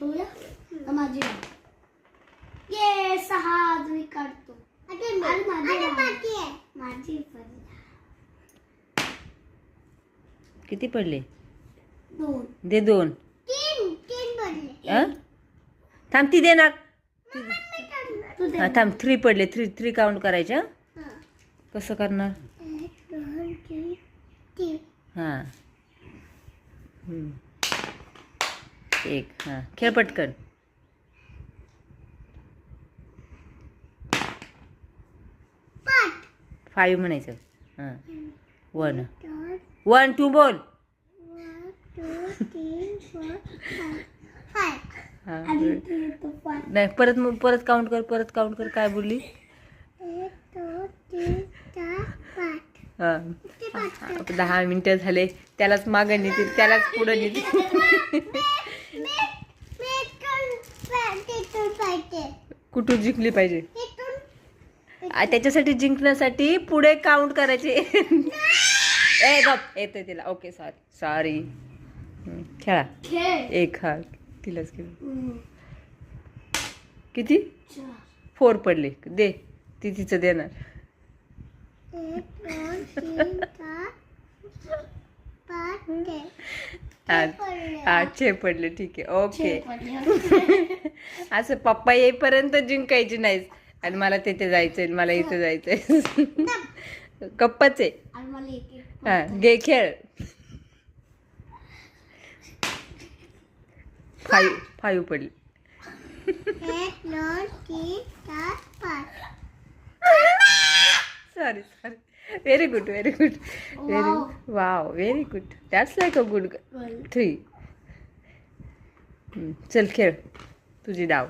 ठेवलं माझी ये 6 अजून काढतो. माझी किती पडले? 2 दे 2. 3 पडले. थांब ती देणार. तू दे. हा थांब 3 पडले. 3 काउंट करायच्या. कसं करणार? 1 2 3 हां 1. हां खेळ पटकन. 5 म्हणायचं. हां 1 1 2 बोल. 1 2 3 4 5 हां आणि तू 5. नाही परत काउंट कर. काय बोलली? 1 2 3 4 5. हां 10 मिनिटं झाले. त्यालाच मागं नेतील, त्यालाच पुढं नेतील. कुठून जिंकली पाहिजे? त्याच्यासाठी जिंकण्यासाठी पुढे काउंट करायचे. ए गप येते तिला. Okay sorry. खेळा. 1. हा तिलाच खेळ. किती? 4 पडले. दे ती तिचं देणार. 1 2 3 4 5 6 पडले. ठीक आहे. ओके. असं पप्पा येईपर्यंत जिंकायची नाहीस. आणि मला तिथे जायचंय, मला इथे जायचंय. गप्पाच आहे. हा घे खेळ. 5 पडले. 1 2 3 4 5. Sorry very good. Very good. That's like a good 3. चल खेळ. तुझी डाव.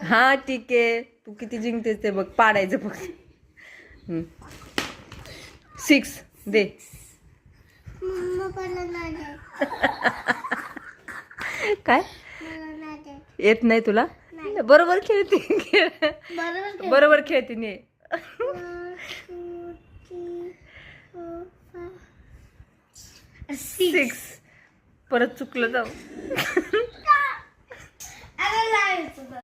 हा ठीक आहे. तू किती जिंकतेस ते बघ. पाडायचं बघ. 6 दे. काय येत नाही तुला? बरोबर खेळते. बरोबर खेळते ने. 6 परत चुकलं जाऊ.